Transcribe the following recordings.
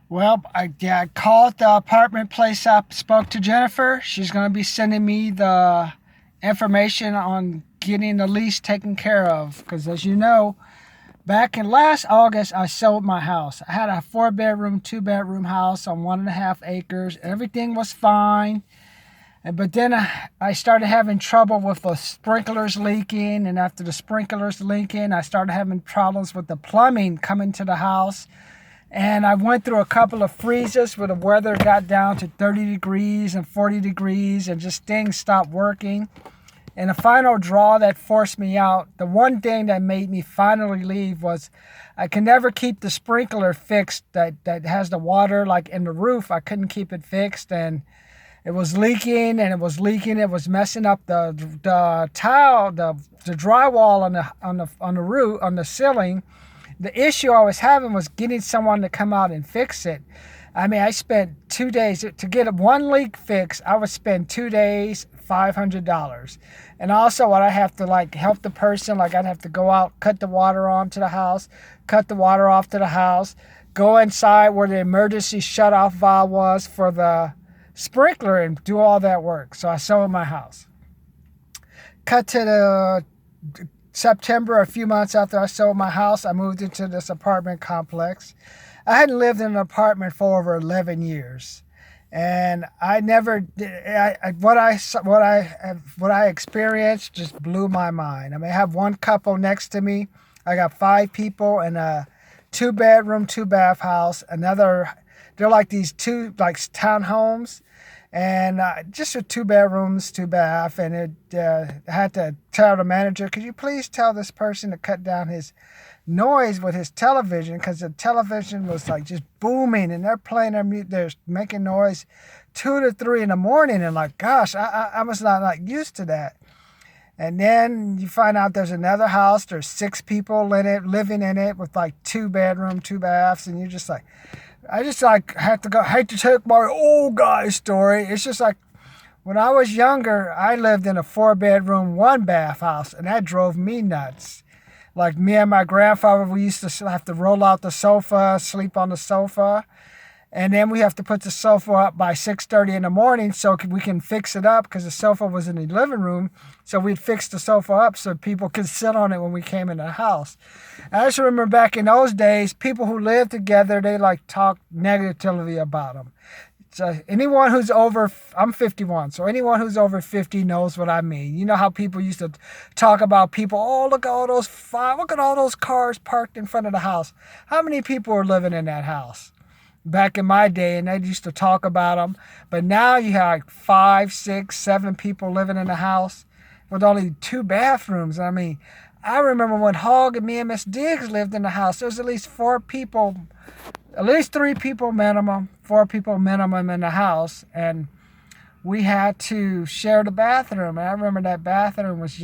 Well, I called the apartment place up, spoke to Jennifer. She's going to be sending me the information on getting the lease taken care of. Because as you know, back in last August, I sold my house. I had a 4-bedroom, 2-bedroom house on 1.5 acres. Everything was fine. But then I started having trouble with the sprinklers leaking. And after the sprinklers leaking, I started having problems with the plumbing coming to the house. And I went through a couple of freezes where the weather got down to 30 degrees and 40 degrees and just things stopped working. And the final draw that forced me out, the one thing that made me finally leave was I can never keep the sprinkler fixed that has the water like in the roof. I couldn't keep it fixed, and it was leaking and it was leaking. It was messing up the tile, the drywall on the roof, on the ceiling. The issue I was having was getting someone to come out and fix it. I mean, I spent 2 days to get one leak fixed. I would spend 2 days, $500. And also what I have to like help the person, like I'd have to go out, cut the water on to the house, cut the water off to the house, go inside where the emergency shut-off valve was for the sprinkler and do all that work. So I sold my house. Cut to the September, a few months after I sold my house, I moved into this apartment complex. I hadn't lived in an apartment for over 11 years. And I never, what I experienced just blew my mind. I mean, I have one couple next to me. I got 5 people in a 2-bedroom, 2-bath house. They're like these two like townhomes, and just a 2 bedrooms, 2 bath. And I had to tell the manager, could you please tell this person to cut down his noise with his television, because the television was like just booming and they're playing their music, they're making noise 2 to 3 in the morning. And like, gosh, I was not like used to that. And then you find out there's another house, there's 6 people in it, living in it with like 2 bedroom, 2 baths. And you're just like, I just like hate to take my old guy story. It's just like, when I was younger, I lived in a 4-bedroom, 1-bath house, and that drove me nuts. Like me and my grandfather, we used to have to roll out the sofa, sleep on the sofa. And then we have to put the sofa up by 6:30 in the morning so we can fix it up, because the sofa was in the living room. So we'd fix the sofa up so people could sit on it when we came in the house. And I just remember back in those days, people who lived together, they like talk negatively about them. So anyone who's over, I'm 51, so anyone who's over 50 knows what I mean. You know how people used to talk about people, oh, look at all those cars parked in front of the house. How many people are living in that house? Back in my day, and they used to talk about them. But now you have like 5, 6, 7 people living in the house with only 2 bathrooms. I mean, I remember when Hogg and me and Miss Diggs lived in the house, there was at least 4 people, at least 3 people minimum, 4 people minimum in the house, and we had to share the bathroom. And I remember that bathroom was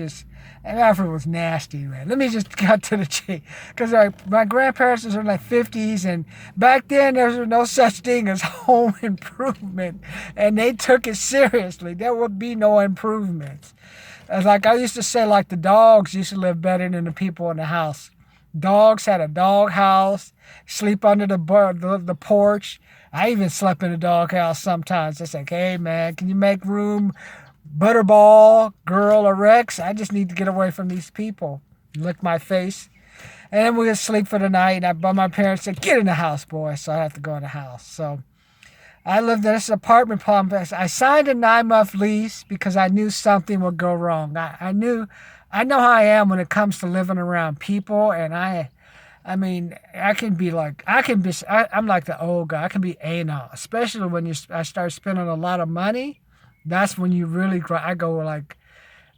nasty, man. Let me just cut to the chase, because my grandparents was in their 50s, and back then there was no such thing as home improvement, and they took it seriously. There would be no improvements. Like I used to say, like the dogs used to live better than the people in the house. Dogs had a dog house, sleep under the porch. I even slept in a dog house sometimes. It's like, hey man, can you make room, Butterball, Girl, or Rex? I just need to get away from these people. Lick my face. And then we would sleep for the night. But my parents said, get in the house, boy. So I have to go in the house. So I lived in this apartment complex. I signed a 9-month lease because I knew something would go wrong. I know how I am when it comes to living around people, and I mean, I'm like the old guy. I can be anal, especially when I start spending a lot of money. That's when I go like,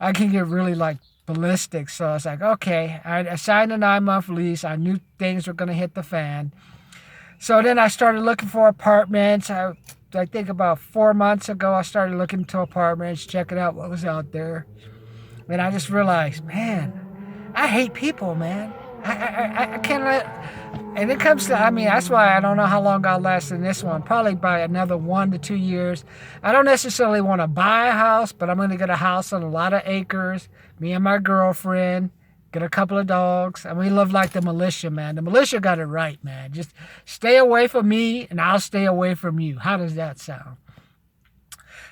I can get really like ballistic. So it's like, okay, I signed a 9-month lease. I knew things were going to hit the fan. So then I started looking for apartments. I think about 4 months ago, I started looking into apartments, checking out what was out there. And I just realized, man, I hate people, man. I can't let, and it comes to, I mean, that's why I don't know how long I'll last in this one. Probably by another 1 to 2 years. I don't necessarily want to buy a house, but I'm going to get a house on a lot of acres. Me and my girlfriend, get a couple of dogs. And we live like the militia, man. The militia got it right, man. Just stay away from me and I'll stay away from you. How does that sound?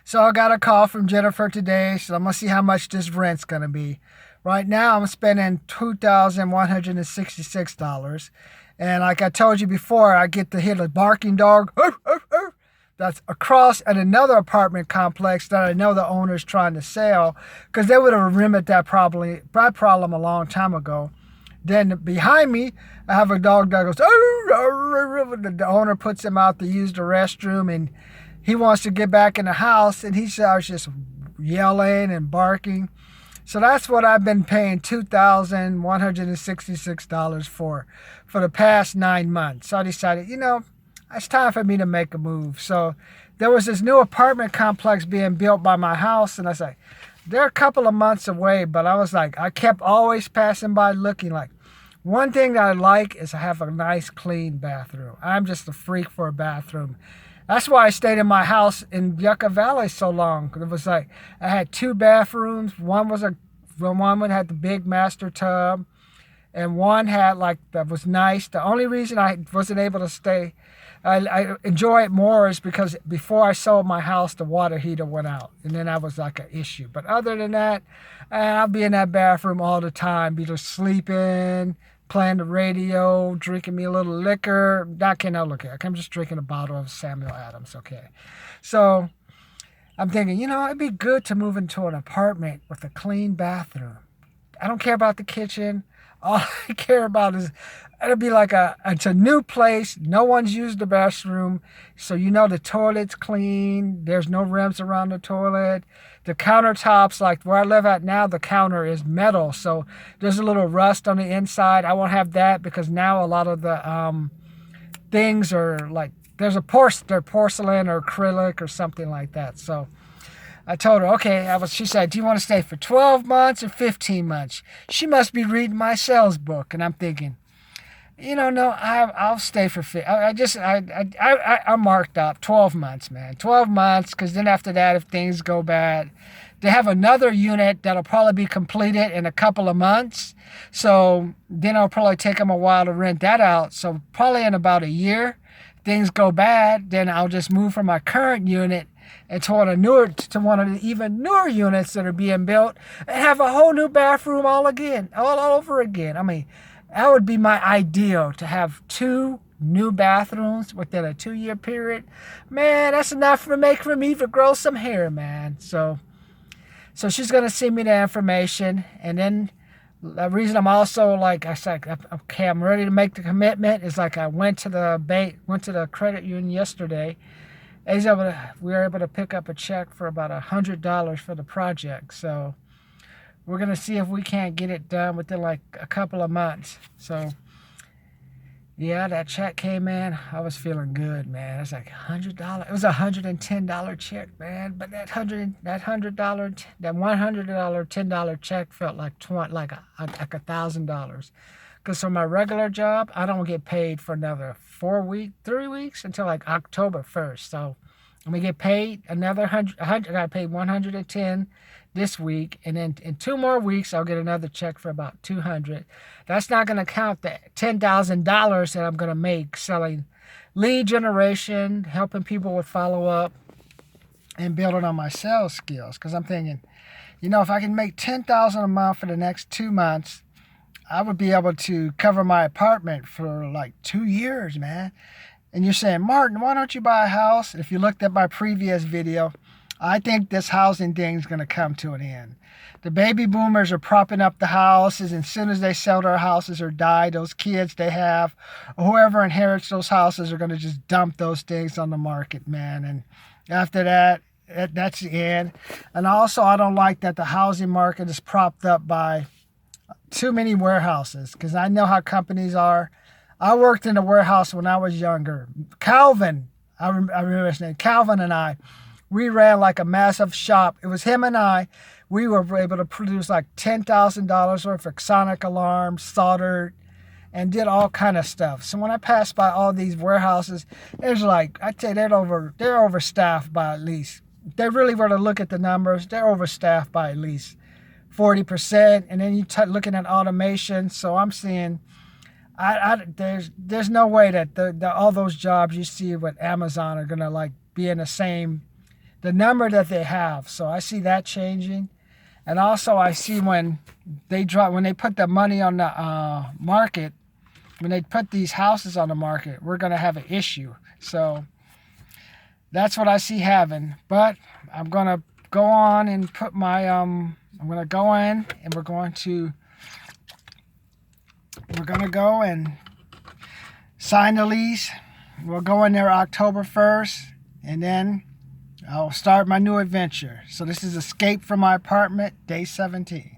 So I got a call from Jennifer today. So I'm going to see how much this rent's going to be. Right now I'm spending $2,166. And like I told you before, I get to hit a barking dog. That's across at another apartment complex that I know the owner's trying to sell, because they would have remedied that problem a long time ago. Then behind me, I have a dog that goes, the owner puts him out to use the restroom, and he wants to get back in the house, and he starts just yelling and barking. So that's what I've been paying $2,166 for the past 9 months. So I decided, it's time for me to make a move. So there was this new apartment complex being built by my house, and I was like, they're a couple of months away, but I was like, I kept always passing by looking. Like, one thing that I like is I have a nice clean bathroom. I'm just a freak for a bathroom. That's why I stayed in my house in Yucca Valley so long. It was like, I had 2 bathrooms. One had the big master tub, and one had that was nice. The only reason I wasn't able to stay, I enjoy it more, is because before I sold my house, the water heater went out, and then that was like an issue. But other than that, I'll be in that bathroom all the time, be just sleeping, playing the radio, drinking me a little liquor. Not liquor. I'm just drinking a bottle of Samuel Adams. Okay, so I'm thinking, it'd be good to move into an apartment with a clean bathroom. I don't care about the kitchen. All I care about is it'll be like it's a new place. No one's used the bathroom. So the toilet's clean. There's no rims around the toilet. The countertops, like where I live at now, the counter is metal. So there's a little rust on the inside. I won't have that, because now a lot of the things are like, they're porcelain or acrylic or something like that. So I told her, okay, she said, do you want to stay for 12 months or 15 months? She must be reading my sales book. And I'm thinking, no, I'll stay for I'm marked up 12 months, man. 12 months, because then after that, if things go bad, they have another unit that'll probably be completed in a couple of months. So then it'll probably take them a while to rent that out. So probably in about a year, things go bad, then I'll just move from my current unit and to one of the even newer units that are being built, and have a whole new bathroom all over again. I mean, that would be my ideal, to have 2 new bathrooms within a 2-year period. Man, that's enough for me to grow some hair, man. So she's going to send me the information. And then the reason I'm also I said, okay, I'm ready to make the commitment, is I went to the credit union yesterday. We were able to pick up a check for about $100 for the project. So we're going to see if we can't get it done within a couple of months. So yeah, that check came in. I was feeling good, man. It was like $100. It was a $110 check, man. But that $100, that $100 $10 check felt like $1,000. Because for my regular job, I don't get paid for another 3 weeks until October 1st. So I'm going to get paid another $100. I got paid $110 this week. And then in 2 more weeks, I'll get another check for about $200. That's not going to count the $10,000 that I'm going to make selling lead generation, helping people with follow-up, and building on my sales skills. Because I'm thinking, if I can make $10,000 a month for the next 2 months, I would be able to cover my apartment for 2 years, man. And you're saying, Martin, why don't you buy a house? If you looked at my previous video, I think this housing thing is going to come to an end. The baby boomers are propping up the houses, and as soon as they sell their houses or die, those kids they have, or whoever inherits those houses, are going to just dump those things on the market, man. And after that, that's the end. And also, I don't like that the housing market is propped up by too many warehouses, because I know how companies are. I worked in a warehouse when I was younger. Calvin, I remember his name, Calvin and I, we ran a massive shop. It was him and I. We were able to produce $10,000 worth of sonic alarms, soldered, and did all kind of stuff. So when I passed by all these warehouses, there's I'd say they're overstaffed by at least, if they really were to look at the numbers, they're overstaffed by at least 40%, and then you looking at automation. So I'm seeing, there's no way that all those jobs you see with Amazon are gonna like be in the number that they have. So I see that changing, and also I see when they put the money on the market, when they put these houses on the market, we're gonna have an issue. So that's what I see having. But I'm gonna go on and put my I'm gonna go in, and we're gonna go and sign the lease. We'll go in there October 1st, and then I'll start my new adventure. So this is Escape from My Apartment, day 17.